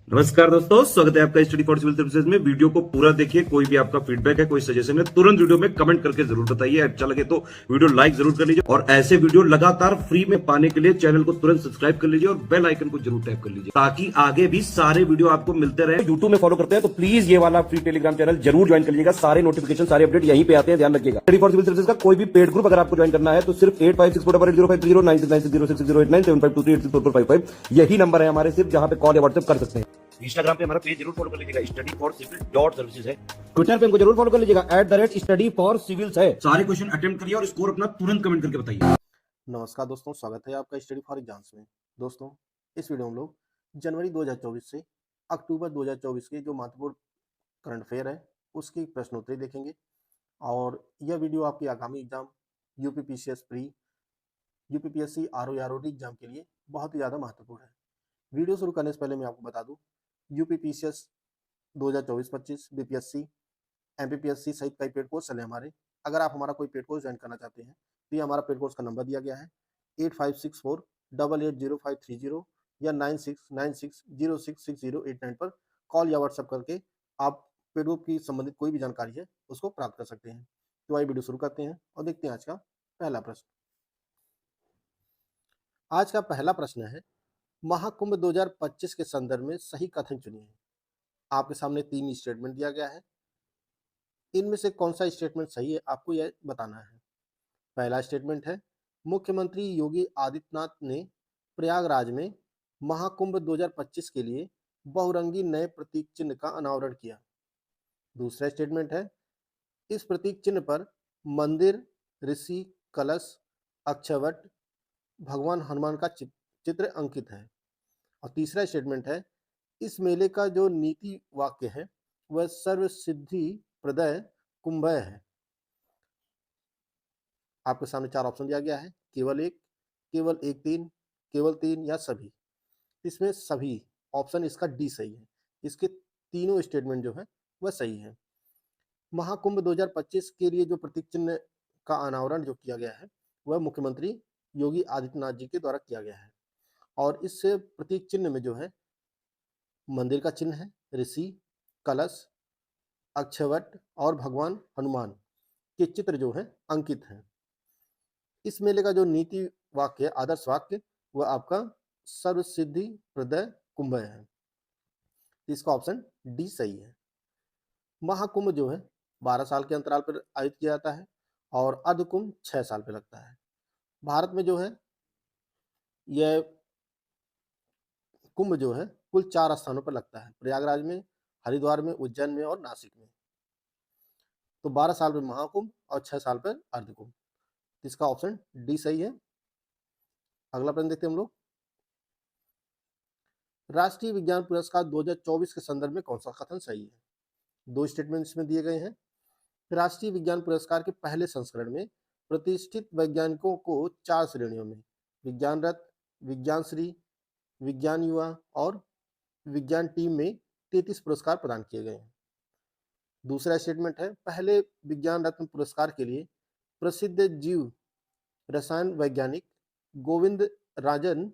नमस्कार दोस्तों, स्वागत है आपका स्टडी फॉर सिविल सर्विसेज में। वीडियो को पूरा देखिए। कोई भी आपका फीडबैक है, कोई सजेशन है, तुरंत वीडियो में कमेंट करके जरूर बताइए। अच्छा लगे तो वीडियो लाइक जरूर कर लीजिए और ऐसे वीडियो लगातार फ्री में पाने के लिए चैनल को तुरंत सब्सक्राइब कर लीजिए और बेल आइकन को जरूर टैप कर लीजिए ताकि आगे भी सारे वीडियो आपको मिलते रहे। यूट्यूब में फॉलो करते हैं तो प्लीज ये वाला फ्री टेलीग्राम चैनल जरूर ज्वाइन कर लीजिएगा। सारे नोटिफिकेशन, सारे अपडेट यहीं पे आते हैं, ध्यान रखिएगा। स्टडी फॉर सिविल सर्विसेज का कोई भी पेड ग्रुप अगर आपको ज्वाइन करना है तो सिर्फ 856400560609697523864455 यही नंबर है हमारे, सिर्फ जहां पे कॉल या व्हाट्सएप कर सकते हैं। इंस्टाग्राम पे हमारा पेज जरूर फॉलो कर लीजिएगा, study for civil dot services है। ट्विटर पे हमको जरूर फॉलो कर लीजिएगा, @स्टडी फॉर सिविल्स है। सारे क्वेश्चन अटेम्प्ट करिए और स्कोर अपना तुरंत कमेंट करके बताइए। नमस्कार दोस्तों, स्वागत है आपका स्टडी फॉर एग्जाम्स में। दोस्तों, इस वीडियो में हम लोग जनवरी 2024 से अक्टूबर 2024 के जो महत्वपूर्ण करंट अफेयर है उसकी प्रश्नोत्तरी देखेंगे। और यह वीडियो आपकी आगामी exam UPPCS pre, UPPSC RO exam के लिए बहुत ही ज़्यादा महत्वपूर्ण है। वीडियो शुरू करने से पहले मैं आपको बता दूँ, यूपीपीसीएस 2024-25, बीपीएससी, एमपीपीएससी सहित कई पेड कोर्स चले हमारे। अगर आप हमारा कोई पेड कोर्स ज्वाइन करना चाहते हैं तो ये हमारा पेड कोर्स का नंबर दिया गया है 8564880530 या 9696066089 पर कॉल या व्हाट्सएप करके आप पेड ग्रुप की संबंधित कोई भी जानकारी है उसको प्राप्त कर सकते हैं। तो आइए वीडियो शुरू करते हैं और देखते हैं आज का पहला प्रश्न। आज का पहला प्रश्न है, महाकुंभ 2025 के संदर्भ में सही कथन चुनिए। आपके सामने 3 स्टेटमेंट दिया गया है, इनमें से कौन सा स्टेटमेंट सही है आपको यह बताना है। पहला स्टेटमेंट है, मुख्यमंत्री योगी आदित्यनाथ ने प्रयागराज में महाकुंभ 2025 के लिए बहुरंगी नए प्रतीक चिन्ह का अनावरण किया। दूसरा स्टेटमेंट है, इस प्रतीक चिन्ह पर मंदिर, ऋषि, कलश, अक्षयवट, भगवान हनुमान का चित्र अंकित है। और तीसरा स्टेटमेंट है, इस मेले का जो नीति वाक्य है वह सर्व सिद्धि प्रदय कुंभय है। आपके सामने 4 ऑप्शन दिया गया है, केवल एक, केवल एक तीन, केवल 3 या सभी। इसमें सभी ऑप्शन इसका डी सही है। इसके तीनों स्टेटमेंट जो है वह सही है। महाकुंभ 2025 के लिए जो प्रतीक चिन्ह का अनावरण जो किया गया है वह मुख्यमंत्री योगी आदित्यनाथ जी के द्वारा किया गया है। और इस प्रतीक चिन्ह में जो है मंदिर का चिन्ह है, ऋषि, कलश, अक्षयवट और भगवान हनुमान के चित्र जो है अंकित हैं। इस मेले का जो नीति वाक्य, आदर्श वाक्य, वह आपका सर्व सिद्धि प्रदय कुंभय है। इसका ऑप्शन डी सही है। महाकुंभ जो है 12 साल के अंतराल पर आयोजित किया जाता है और अर्धकुंभ 6 साल पे लगता है। भारत में जो है यह कुंभ जो है कुल 4 स्थानों पर लगता है, प्रयागराज में, हरिद्वार में, उज्जैन में और नासिक में। तो 12 साल में महाकुंभ और 6 साल पर अर्धकुंभ। इसका ऑप्शन डी सही है। अगला प्रश्न देखते हैं हम लोग, राष्ट्रीय विज्ञान पुरस्कार 2024 के संदर्भ में कौन सा कथन सही है। 2 स्टेटमेंट इसमें दिए गए हैं। राष्ट्रीय विज्ञान पुरस्कार के पहले संस्करण में प्रतिष्ठित वैज्ञानिकों को 4 श्रेणियों में विज्ञान रत्न, विज्ञान श्री, विज्ञान युवा और विज्ञान टीम में 33 पुरस्कार प्रदान किए गए हैं। दूसरा स्टेटमेंट है, पहले विज्ञान रत्न पुरस्कार के लिए प्रसिद्ध जीव रसायन वैज्ञानिक गोविंद राजन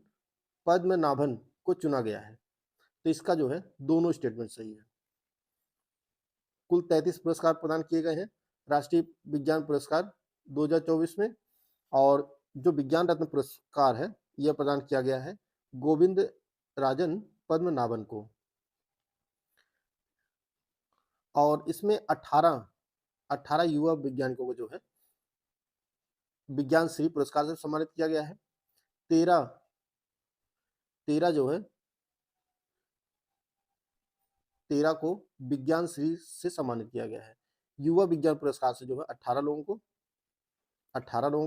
पद्मनाभन को चुना गया है। तो इसका जो है दोनों स्टेटमेंट सही है। कुल 33 पुरस्कार प्रदान किए गए हैं राष्ट्रीय विज्ञान पुरस्कार 2024 में, और जो विज्ञान रत्न पुरस्कार है यह प्रदान किया गया है गोविंद राजन पद्मनाभन को। और इसमें 18 युवा वैज्ञानिकों को जो है विज्ञान श्री पुरस्कार से सम्मानित किया गया है। 13 जो है 13 को विज्ञान श्री से सम्मानित किया गया है। युवा विज्ञान पुरस्कार से जो है 18 लोगों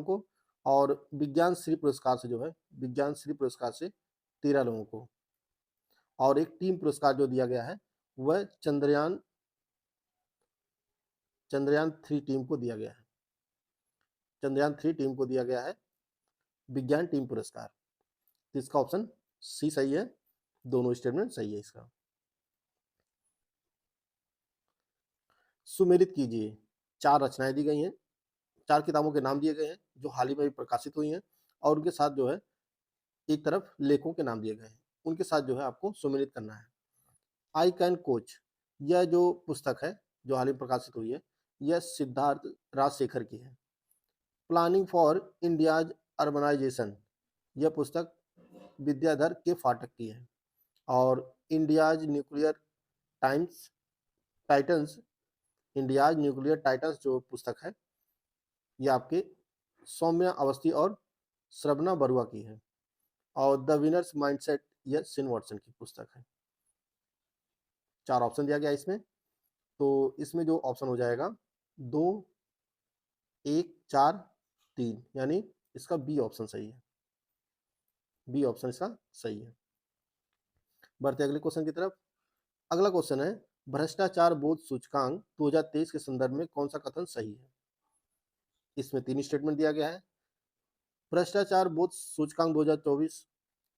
को और विज्ञान श्री पुरस्कार से जो है विज्ञान श्री पुरस्कार से 13 लोगों को। और एक टीम पुरस्कार जो दिया गया है वह चंद्रयान 3 टीम को दिया गया है। चंद्रयान 3 टीम को दिया गया है विज्ञान टीम पुरस्कार। तो इसका ऑप्शन सी सही है। दोनों स्टेटमेंट सही है इसका। सुमेलित कीजिए। 4 रचनाएं दी गई हैं, 4 किताबों के नाम दिए गए हैं जो हाल ही में प्रकाशित हुई हैं, और उनके साथ जो है एक तरफ लेखों के नाम दिए गए हैं, उनके साथ जो है आपको सुमेलित करना है। आई कैन कोच, यह जो पुस्तक है जो हाल ही में प्रकाशित हुई है, यह सिद्धार्थ राजशेखर की है। प्लानिंग फॉर इंडियाज अर्बनाइजेशन, यह पुस्तक विद्याधर के फाटक की है। और India's nuclear times titans India's nuclear titans जो पुस्तक है, ये आपके सौम्या अवस्थी और श्रवणा बरुआ की है। और द विनर्स माइंडसेट, यह सिन वॉटसन की पुस्तक है। 4 ऑप्शन दिया गया है इसमें, तो इसमें जो ऑप्शन हो जाएगा 2, 1, 4, 3, यानी इसका बी ऑप्शन सही है। बी ऑप्शन इसका सही है। बढ़ते अगले क्वेश्चन की तरफ। अगला क्वेश्चन है, भ्रष्टाचार बोध सूचकांक 2023 के संदर्भ में कौन सा कथन सही है? इसमें 3 स्टेटमेंट दिया गया है। भ्रष्टाचार बोध सूचकांक 2024,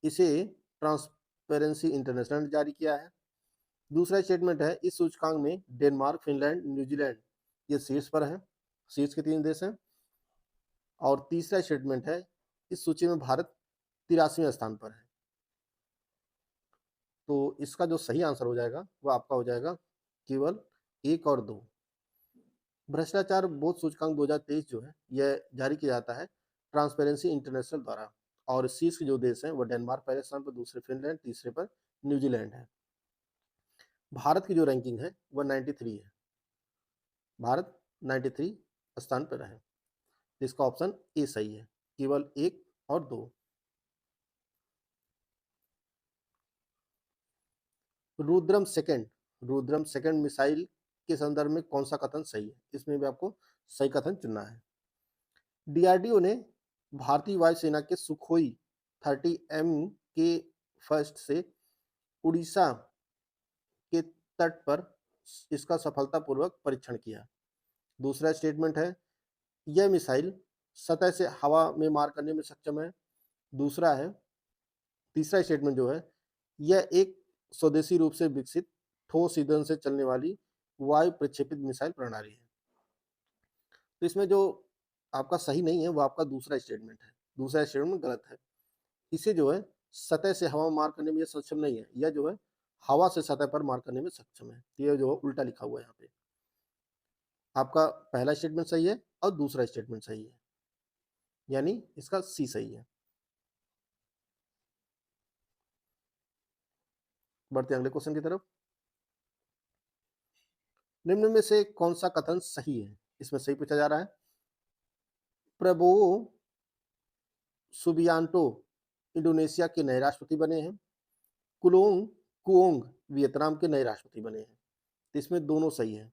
इसे ट्रांसपेरेंसी इंटरनेशनल ने जारी किया है। दूसरा स्टेटमेंट है, इस सूचकांक में डेनमार्क, फिनलैंड, न्यूजीलैंड ये शीर्ष पर है, शीर्ष के 3 देश हैं। और तीसरा स्टेटमेंट है, इस सूची में भारत 83वें स्थान पर है। तो इसका जो सही आंसर हो जाएगा वो आपका हो जाएगा केवल 1 और 2। भ्रष्टाचार बोध सूचकांक 2023 जो है यह जारी किया जाता है ट्रांसपेरेंसी इंटरनेशनल द्वारा। और शीर्ष के जो देश हैं वो डेनमार्क पहले स्थान पर, दूसरे फिनलैंड, तीसरे पर न्यूजीलैंड है। भारत की जो रैंकिंग है वह 93 है। भारत 93 स्थान पर है। इसका ऑप्शन ए सही है, केवल 1 और 2। रुद्रम सेकंड मिसाइल के संदर्भ में कौन सा कथन सही है? इसमें भी आपको सही कथन चुनना है। डीआरडीओ ने भारतीय वायुसेना के सुखोई 30M के फर्स्ट से उड़ीसा के तट पर इसका सफलतापूर्वक परीक्षण किया। दूसरा स्टेटमेंट है, यह मिसाइल सतह से हवा में मार करने में सक्षम है। दूसरा है, तीसरा स्टेटमेंट जो है, यह एक स्वदेशी रूप से विकसित ठोस ईंधन से चलने वाली वायु प्रक्षेपित मिसाइल प्रणाली है। तो इसमें जो आपका सही नहीं है वो आपका दूसरा स्टेटमेंट है। दूसरा स्टेटमेंट गलत है। इसे जो है सतह से हवा मार करने में ये सक्षम नहीं है, यह जो है हवा से सतह पर मार करने में सक्षम है। ये जो उल्टा लिखा हुआ है यहाँ पे। आपका पहला स्टेटमेंट सही है और दूसरा स्टेटमेंट सही है, यानी इसका सी सही है। बढ़ते अगले क्वेश्चन की तरफ। निम्न में से कौन सा कथन सही है? इसमें सही पूछा जा रहा है। प्रबोवो सुबियांटो इंडोनेशिया के नए राष्ट्रपति बने हैं। कुलोंग कुओंग वियतनाम के नए राष्ट्रपति बने हैं। तो इसमें दोनों सही है।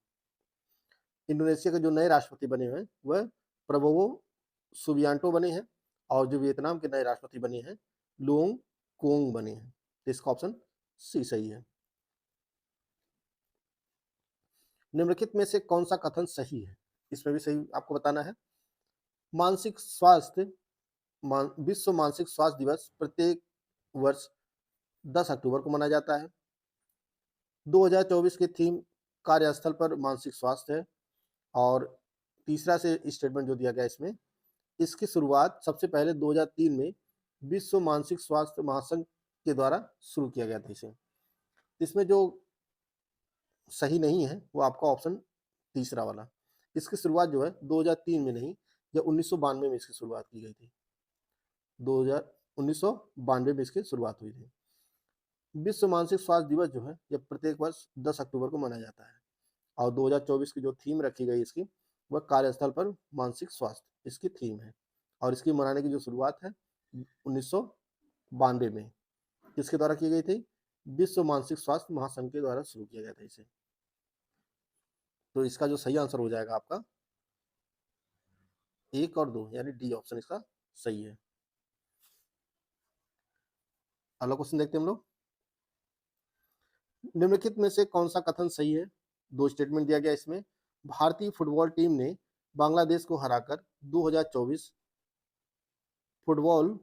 इंडोनेशिया के जो नए राष्ट्रपति बने हैं वह प्रबोवो सुबियांटो बने हैं, और जो वियतनाम के नए राष्ट्रपति बने हैं लुओंग कुओंग बने हैं। तो इसका ऑप्शन सी सही है। निम्नलिखित में से कौन सा कथन सही है? इसमें भी सही आपको बताना है। मानसिक स्वास्थ्य विश्व मानसिक स्वास्थ्य दिवस प्रत्येक वर्ष 10 अक्टूबर को मनाया जाता है। 2024 की थीम कार्यस्थल पर मानसिक स्वास्थ्य है। और तीसरा से स्टेटमेंट जो दिया गया इसमें, इसकी शुरुआत सबसे पहले 2003 में विश्व मानसिक स्वास्थ्य महासंघ के द्वारा शुरू किया गया था इसे। इसमें जो सही नहीं है वो आपका ऑप्शन तीसरा वाला। इसकी शुरुआत जो है 2003 में नहीं, यह 1992 में इसकी शुरुआत की गई थी। 1992 में इसकी शुरुआत हुई थी। विश्व मानसिक स्वास्थ्य दिवस जो है यह प्रत्येक वर्ष 10 अक्टूबर को मनाया जाता है। और 2024 की जो थीम रखी गई इसकी, वह कार्यस्थल पर मानसिक स्वास्थ्य इसकी थीम है। और इसकी मनाने की जो शुरुआत है 1992 में किसके द्वारा की गई थी? विश्व मानसिक स्वास्थ्य महासंघ के द्वारा शुरू किया गया था इसे। तो इसका जो सही आंसर हो जाएगा आपका 1 और 2, यानी डी ऑप्शन इसका सही है। अगला क्वेश्चन देखते हैं हम लोग। निम्नलिखित में से कौन सा कथन सही है? 2 स्टेटमेंट दिया गया इसमें। भारतीय फुटबॉल टीम ने बांग्लादेश को हराकर 2024 फुटबॉल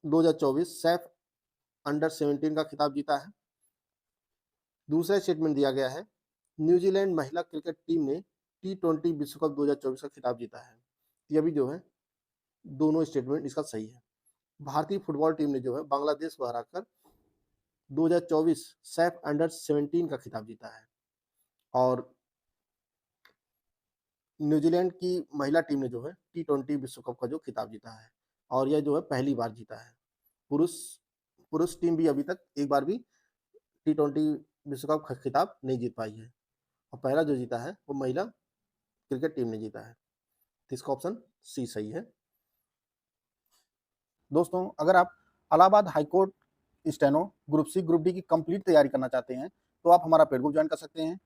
2024 सैफ अंडर 17 का खिताब जीता है। दूसरा स्टेटमेंट दिया गया है, न्यूजीलैंड महिला क्रिकेट टीम ने T20 विश्व कप 2024 का खिताब जीता है। ये भी जो है दोनों स्टेटमेंट इसका सही है। भारतीय फुटबॉल टीम ने जो है बांग्लादेश को हराकर 2024 सैफ अंडर 17 का खिताब जीता है। और न्यूजीलैंड की महिला टीम ने जो है T20 विश्व कप का जो खिताब जीता है, और यह जो है पहली बार जीता है। पुरुष पुरुष टीम भी अभी तक एक बार भी T20 विश्व कप का खिताब नहीं जीत पाई है, और पहला जो जीता है वो महिला क्रिकेट टीम ने जीता है। तो इसका ऑप्शन सी सही है। दोस्तों, अगर आप Allahabad high court steno group C group D की कंप्लीट तैयारी करना चाहते हैं तो आप हमारा पेड ग्रुप ज्वाइन कर सकते हैं।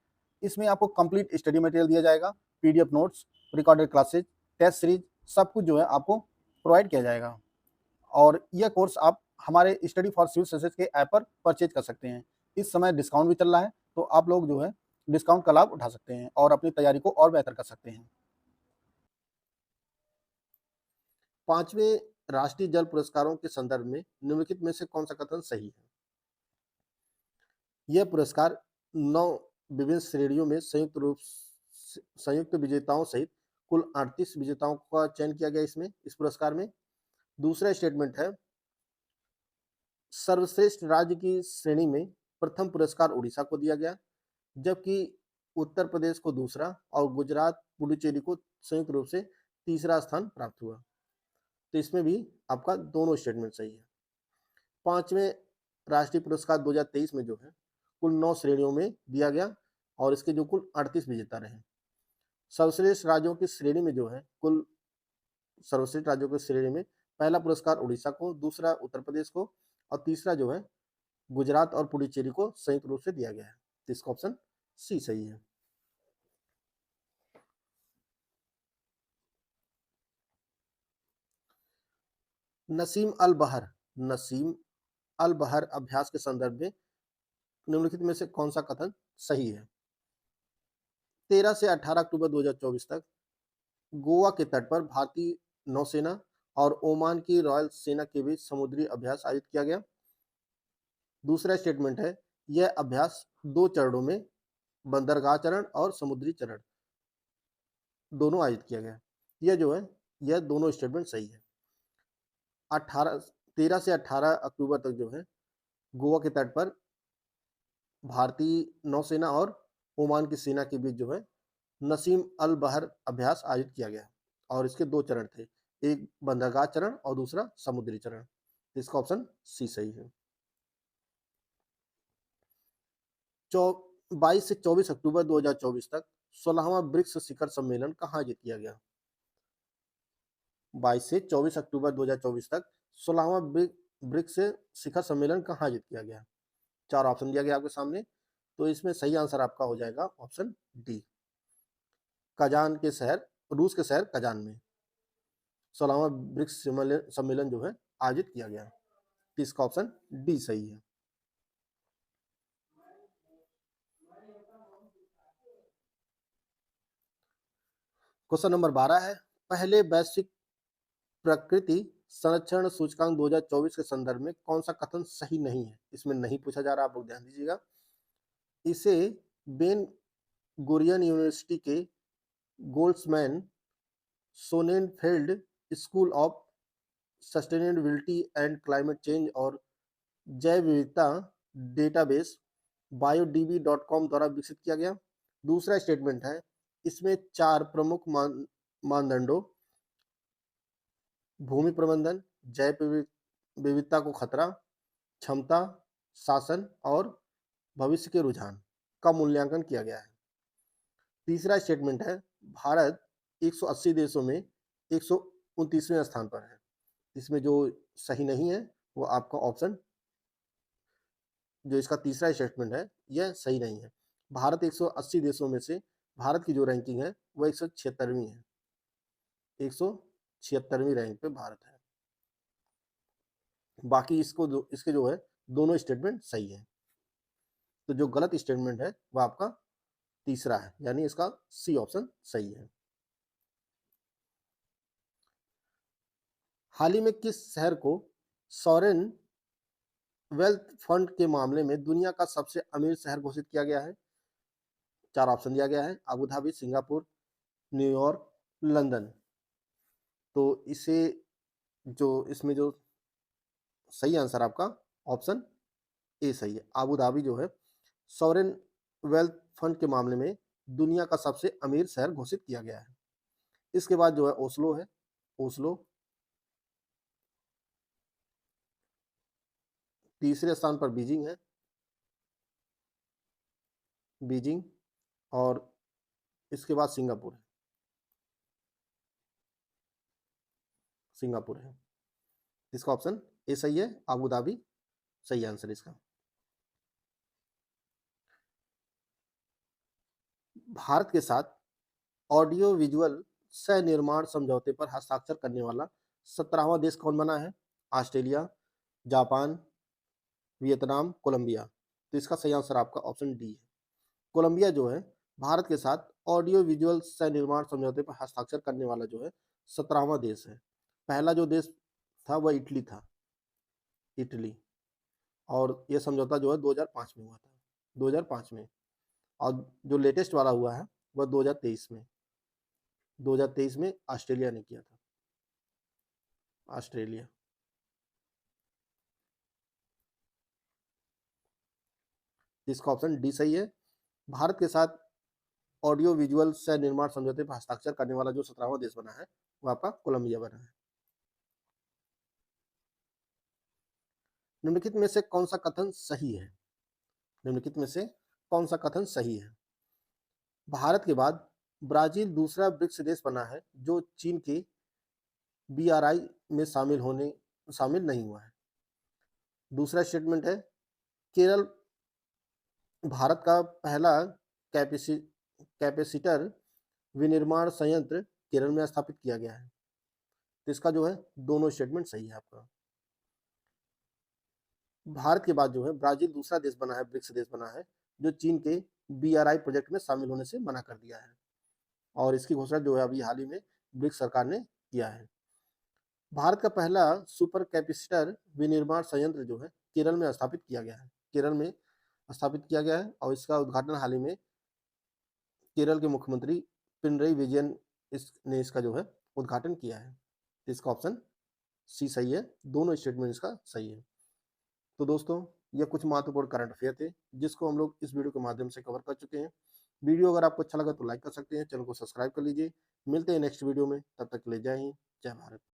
इसमें आपको कंप्लीट स्टडी मटेरियल दिया जाएगा, PDF notes, recorded classes, test series, सब कुछ जो है आपको प्रोवाइड किया जाएगा। और यह कोर्स आप हमारे स्टडी फॉर सिविल सर्विसेज के ऐप पर परचेज कर सकते हैं। इस समय डिस्काउंट भी चल रहा है, तो आप लोग जो है डिस्काउंट का लाभ उठा सकते हैं और अपनी तैयारी को और बेहतर कर सकते हैं। 5वें राष्ट्रीय जल पुरस्कारों के संदर्भ में निम्नलिखित में से कौन सा कथन सही है? यह पुरस्कार 9 विभिन्न श्रेणियों में संयुक्त विजेताओं सहित कुल 38 विजेताओं का चयन किया गया इस पुरस्कार में। दूसरा स्टेटमेंट है, सर्वश्रेष्ठ राज्य की श्रेणी में प्रथम पुरस्कार उड़ीसा को दिया गया, जबकि उत्तर प्रदेश को दूसरा और गुजरात पुडुचेरी को संयुक्त रूप से तीसरा स्थान प्राप्त हुआ। तो इसमें भी आपका दोनों स्टेटमेंट सही है। 5वें राष्ट्रीय पुरस्कार 2023 में जो है कुल 9 श्रेणियों में दिया गया, और इसके जो कुल 38 विजेता रहे। सर्वश्रेष्ठ राज्यों की श्रेणी में जो है कुल सर्वश्रेष्ठ राज्यों की श्रेणी में पहला पुरस्कार उड़ीसा को, दूसरा उत्तर प्रदेश को, और तीसरा जो है गुजरात और पुडुचेरी को संयुक्त रूप से दिया गया है। तो इसका ऑप्शन सी सही है। नसीम अल बहर अभ्यास के संदर्भ में निम्नलिखित में से कौन सा कथन सही है? 13 से 18 अक्टूबर 2024 तक गोवा के तट पर भारतीय नौसेना और ओमान की रॉयल सेना के बीच समुद्री अभ्यास आयोजित किया गया। दूसरा स्टेटमेंट है, यह अभ्यास 2 चरणों में बंदरगाह चरण और समुद्री चरण दोनों आयोजित किया गया। यह दोनों स्टेटमेंट सही है। 13 से 18 अक्टूबर तक जो है गोवा के तट पर भारतीय नौसेना और ओमान की सेना के बीच जो है नसीम अल बहर अभ्यास आयोजित किया गया, और इसके 2 चरण थे, एक बंदरगाह चरण और दूसरा समुद्री चरण। इसका ऑप्शन सी सही है। 22 से 24 अक्टूबर 2024 तक 16वां ब्रिक्स शिखर सम्मेलन कहाँ आयोजित किया गया? 22 से 24 अक्टूबर 2024 तक 16वां ब्रिक्स शिखर सम्मेलन कहाँ आयोजित किया गया? 4 ऑप्शन दिया गया आपके सामने, तो इसमें सही आंसर आपका हो जाएगा ऑप्शन डी, रूस के शहर कजान में 16वां ब्रिक्स सम्मेलन जो है आयोजित किया गया। तो इसका ऑप्शन डी सही है। क्वेश्चन नंबर 12 है, पहले वैश्विक प्रकृति संरक्षण सूचकांक 2024 के संदर्भ में कौन सा कथन सही नहीं है? इसमें नहीं पूछा जा रहा, आप लोग ध्यान दीजिएगा। इसे बेन गुरियन यूनिवर्सिटी के Goldman Sonnenfeldt school of sustainability and climate change और जैव विविधता डेटाबेस biodb.com द्वारा विकसित किया गया। दूसरा स्टेटमेंट है, इसमें 4 प्रमुख मानदंडों भूमि प्रबंधन, जैव विविधता को खतरा, क्षमता, शासन और भविष्य के रुझान का मूल्यांकन किया गया है। तीसरा स्टेटमेंट है, भारत 180 देशों में 129वें स्थान पर है। इसमें जो सही नहीं है वो आपका ऑप्शन, जो इसका तीसरा स्टेटमेंट है, यह सही नहीं है। भारत 180 देशों में से भारत की जो रैंकिंग है वो 176वीं है, 176वीं रैंक पे भारत है। बाकी इसके जो है दोनों स्टेटमेंट सही है। तो जो गलत स्टेटमेंट है वो आपका तीसरा है, यानी इसका सी ऑप्शन सही है। हाल ही में किस शहर को सॉवरेन वेल्थ फंड के मामले में दुनिया का सबसे अमीर शहर घोषित किया गया है? 4 ऑप्शन दिया गया है, Abu Dhabi, Singapore, New York, London. तो इसमें जो सही आंसर आपका ऑप्शन ए सही है। आबू धाबी जो है सॉवरेन वेल्थ फंड के मामले में दुनिया का सबसे अमीर शहर घोषित किया गया है। इसके बाद जो है ओस्लो है, ओस्लो। तीसरे स्थान पर बीजिंग है, बीजिंग। और इसके बाद सिंगापुर है, सिंगापुर है। इसका ऑप्शन ए सही है, आबू धाबी सही आंसर इसका। भारत के साथ ऑडियो विजुअल सह निर्माण समझौते पर हस्ताक्षर करने वाला 17वां देश कौन बना है? Australia, Japan, Vietnam, Colombia. तो इसका सही आंसर आपका ऑप्शन डी है। कोलंबिया जो है भारत के साथ ऑडियो विजुअल सह निर्माण समझौते पर हस्ताक्षर करने वाला जो है 17वां देश है। पहला जो देश था वह इटली था, इटली। और यह समझौता जो है 2005 में हुआ था, 2005 में। और जो लेटेस्ट वाला हुआ है वह 2023 में, 2023 में ऑस्ट्रेलिया ने किया था, ऑस्ट्रेलिया। इसका ऑप्शन डी सही है। भारत के साथ ऑडियो विजुअल सह निर्माण समझौते पर हस्ताक्षर करने वाला जो 17वां देश बना है वह आपका कोलंबिया बना है। निम्नलिखित में से कौन सा कथन सही है? निम्नलिखित में से कौन सा कथन सही है? भारत के बाद ब्राजील दूसरा ब्रिक्स देश बना है जो चीन के BRI में शामिल नहीं हुआ है। दूसरा स्टेटमेंट है केरल भारत का पहला कैपेसिटर विनिर्माण संयंत्र केरल में स्थापित किया गया है। तो इसका जो है दोनों स्टेटमेंट सही है आपका। भारत के बाद जो है ब्राजील दूसरा देश बना है, ब्रिक्स देश बना है जो चीन के BRI प्रोजेक्ट में शामिल होने से मना कर दिया है। और इसकी घोषणा जो है अभी हाल ही में ब्रिक्स सरकार ने किया है। भारत का पहला सुपर कैपेसिटर विनिर्माण संयंत्र जो है केरल में स्थापित किया गया है, केरल में स्थापित किया गया है। और इसका उद्घाटन हाल ही में केरल के मुख्यमंत्री पिनरई विजयन ने इसका जो है उद्घाटन किया है। तो इसका ऑप्शन सी सही है, दोनों स्टेटमेंट इसका सही है। तो दोस्तों ये कुछ महत्वपूर्ण करंट अफेयर थे जिसको हम लोग इस वीडियो के माध्यम से कवर कर चुके हैं। वीडियो अगर आपको अच्छा लगा तो लाइक कर सकते हैं, चैनल को सब्सक्राइब कर लीजिए। मिलते हैं नेक्स्ट वीडियो में, तब तक के लिए जय हिंद, जय भारत।